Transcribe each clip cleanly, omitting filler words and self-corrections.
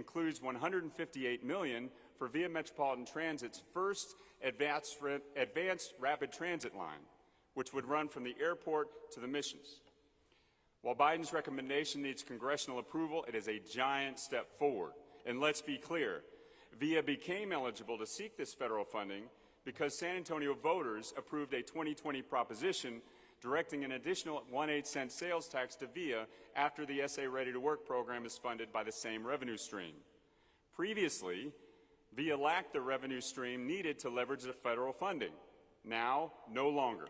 includes $158 million for Via Metropolitan Transit's first advanced rapid transit line, which would run from the airport to the Missions. While Biden's recommendation needs congressional approval, it is a giant step forward. And let's be clear, Via became eligible to seek this federal funding because San Antonio voters approved a 2020 proposition directing an additional 1/8 cent sales tax to Via after the SA Ready to Work program is funded by the same revenue stream. Previously, Via lacked the revenue stream needed to leverage the federal funding. Now, no longer.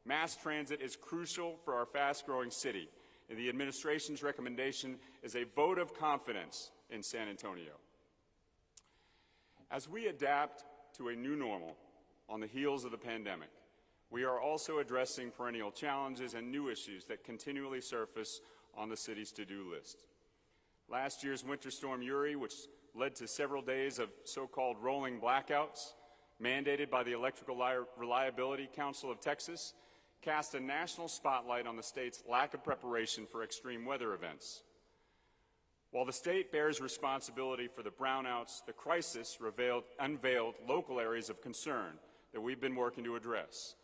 Mass transit is crucial for our fast-growing city, and the administration's recommendation is a vote of confidence in San Antonio. As we adapt to a new normal on the heels of the pandemic, we are also addressing perennial challenges and new issues that continually surface on the city's to-do list. Last year's Winter Storm Uri, which led to several days of so-called rolling blackouts, mandated by the Electrical Reliability Council of Texas, cast a national spotlight on the state's lack of preparation for extreme weather events. While the state bears responsibility for the brownouts, the crisis unveiled local areas of concern that we've been working to address.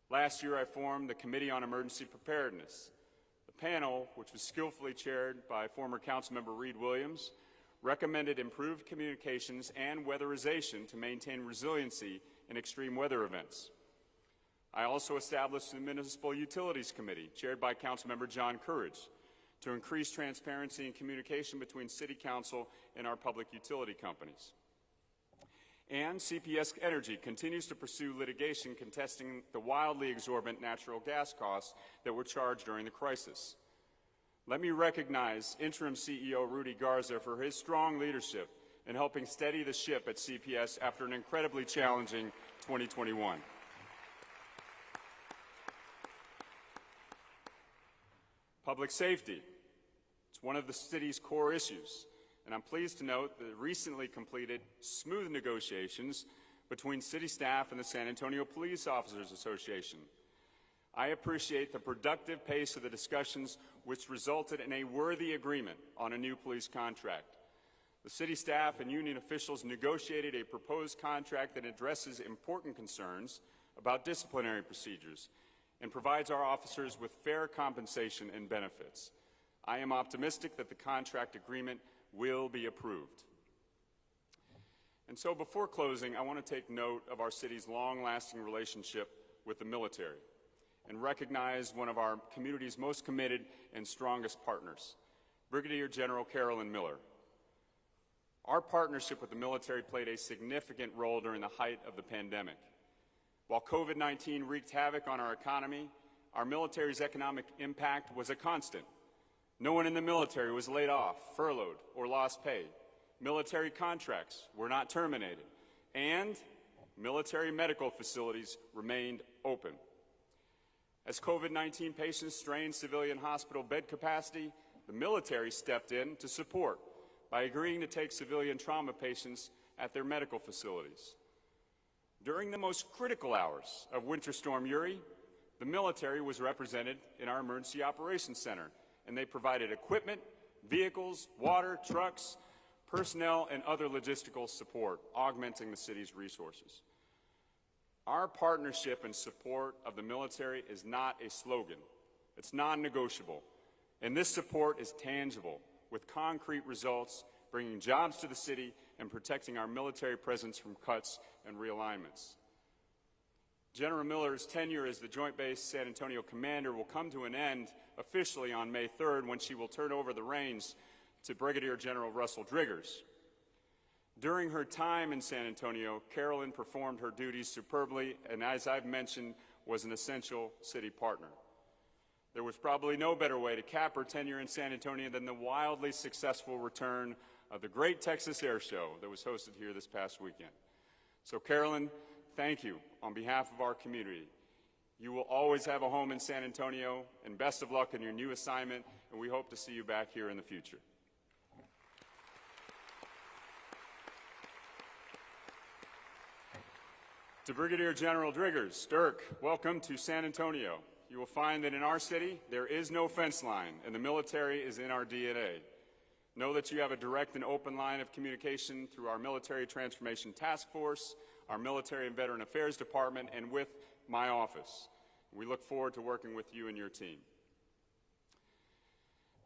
Last year, I formed the Committee on Emergency Preparedness. The panel, which was skillfully chaired by former Councilmember Reed Williams, recommended improved communications and weatherization to maintain resiliency in extreme weather events. I also established the Municipal Utilities Committee, chaired by Councilmember John Courage, to increase transparency and communication between City Council and our public utility companies. And CPS Energy continues to pursue litigation contesting the wildly exorbitant natural gas costs that were charged during the crisis. Let me recognize Interim CEO Rudy Garza for his strong leadership in helping steady the ship at CPS after an incredibly challenging 2021. Public safety. It's one of the city's core issues, and I'm pleased to note the recently completed smooth negotiations between city staff and the San Antonio Police Officers Association. I appreciate the productive pace of the discussions, which resulted in a worthy agreement on a new police contract. The city staff and union officials negotiated a proposed contract that addresses important concerns about disciplinary procedures and provides our officers with fair compensation and benefits. I am optimistic that the contract agreement will be approved. And so before closing, I want to take note of our city's long-lasting relationship with the military and recognize one of our community's most committed and strongest partners, Brigadier General Carolyn Miller. Our partnership with the military played a significant role during the height of the pandemic. While COVID-19 wreaked havoc on our economy, our military's economic impact was a constant. No one in the military was laid off, furloughed, or lost pay. Military contracts were not terminated, and military medical facilities remained open. As COVID-19 patients strained civilian hospital bed capacity, the military stepped in to support by agreeing to take civilian trauma patients at their medical facilities. During the most critical hours of Winter Storm Uri, the military was represented in our Emergency Operations Center, and they provided equipment, vehicles, water, trucks, personnel, and other logistical support, augmenting the city's resources. Our partnership and support of the military is not a slogan. It's non-negotiable, and this support is tangible, with concrete results, bringing jobs to the city and protecting our military presence from cuts and realignments. General Miller's tenure as the Joint Base San Antonio commander will come to an end officially on May 3rd, when she will turn over the reins to Brigadier General Russell Driggers. During her time in San Antonio, Carolyn performed her duties superbly and, as I've mentioned, was an essential city partner. There was probably no better way to cap her tenure in San Antonio than the wildly successful return of the Great Texas Air Show that was hosted here this past weekend. So Carolyn, thank you on behalf of our community. You will always have a home in San Antonio, and best of luck in your new assignment, and we hope to see you back here in the future. To Brigadier General Driggers, Dirk, welcome to San Antonio. You will find that in our city, there is no fence line, and the military is in our DNA. Know that you have a direct and open line of communication through our Military Transformation Task Force, our Military and Veteran Affairs Department, and with my office. We look forward to working with you and your team.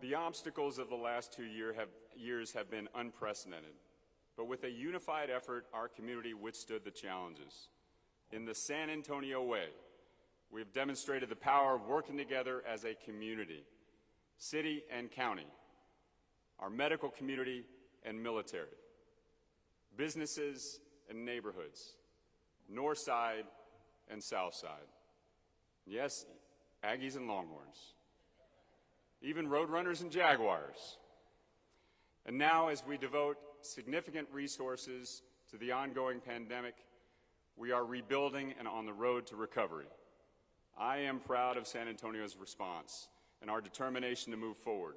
The obstacles of the last 2 years have been unprecedented, but with a unified effort, our community withstood the challenges. In the San Antonio way, we have demonstrated the power of working together as a community, city and county, our medical community and military, businesses and neighborhoods, north side and south side. Yes, Aggies and Longhorns, even Roadrunners and Jaguars. And now, as we devote significant resources to the ongoing pandemic, we are rebuilding and on the road to recovery. I am proud of San Antonio's response and our determination to move forward.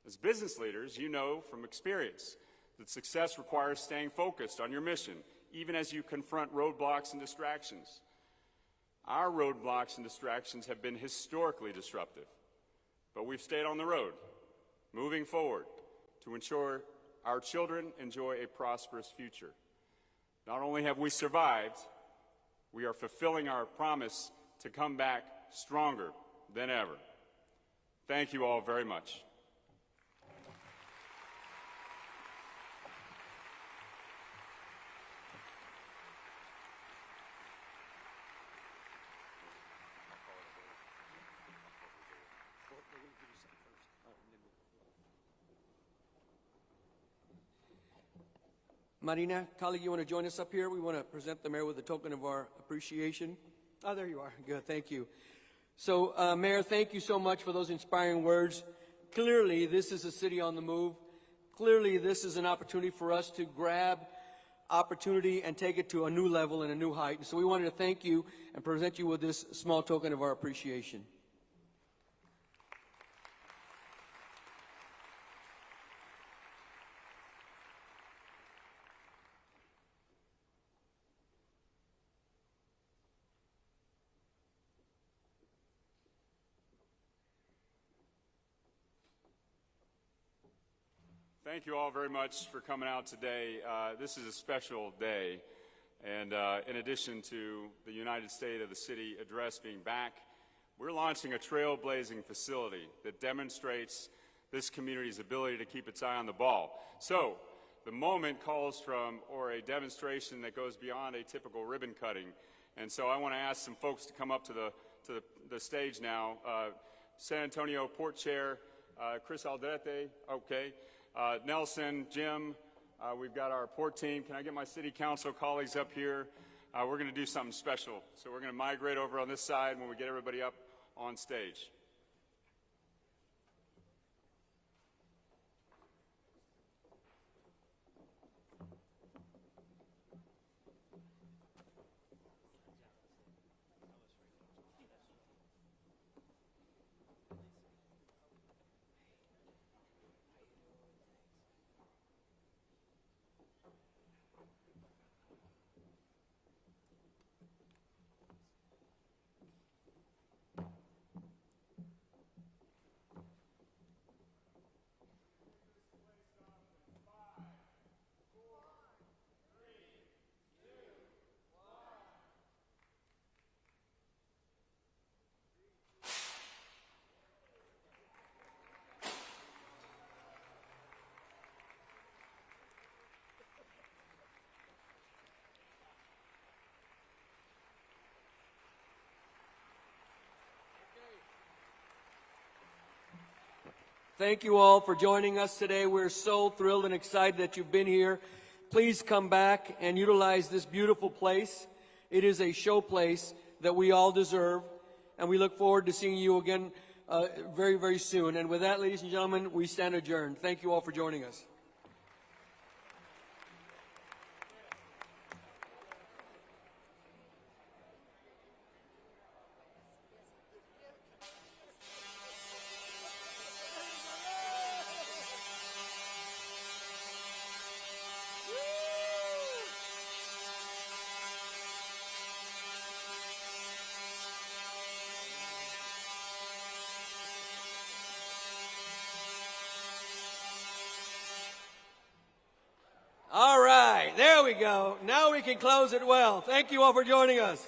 As business leaders, you know from experience that success requires staying focused on your mission, even as you confront roadblocks and distractions. Our roadblocks and distractions have been historically disruptive, but we've stayed on the road, moving forward to ensure our children enjoy a prosperous future. Not only have we survived, we are fulfilling our promise to come back stronger than ever. Thank you all very much. Marina, colleague, you want to join us up here? We want to present the mayor with a token of our appreciation. Oh, there you are. Good, thank you. So, Mayor, thank you so much for those inspiring words. Clearly, this is a city on the move. Clearly, this is an opportunity for us to grab opportunity and take it to a new level and a new height. So we wanted to thank you and present you with this small token of our appreciation. Thank you all very much for coming out today. This is a special day, and in addition to the United State of the City address being back, we're launching a trailblazing facility that demonstrates this community's ability to keep its eye on the ball. So, the moment calls from, or a demonstration that goes beyond a typical ribbon cutting, and so I want to ask some folks to come up to the stage now. San Antonio Port Chair Chris Aldrete, okay. Nelson, Jim, we've got our port team. Can I get my city council colleagues up here? We're going to do something special. So we're going to migrate over on this side when we get everybody up on stage. Thank you all for joining us today. We're so thrilled and excited that you've been here. Please come back and utilize this beautiful place. It is a show place that we all deserve, and we look forward to seeing you again very, very soon. And with that, ladies and gentlemen, we stand adjourned. Thank you all for joining us. All right, there we go. Now we can close it well. Thank you all for joining us.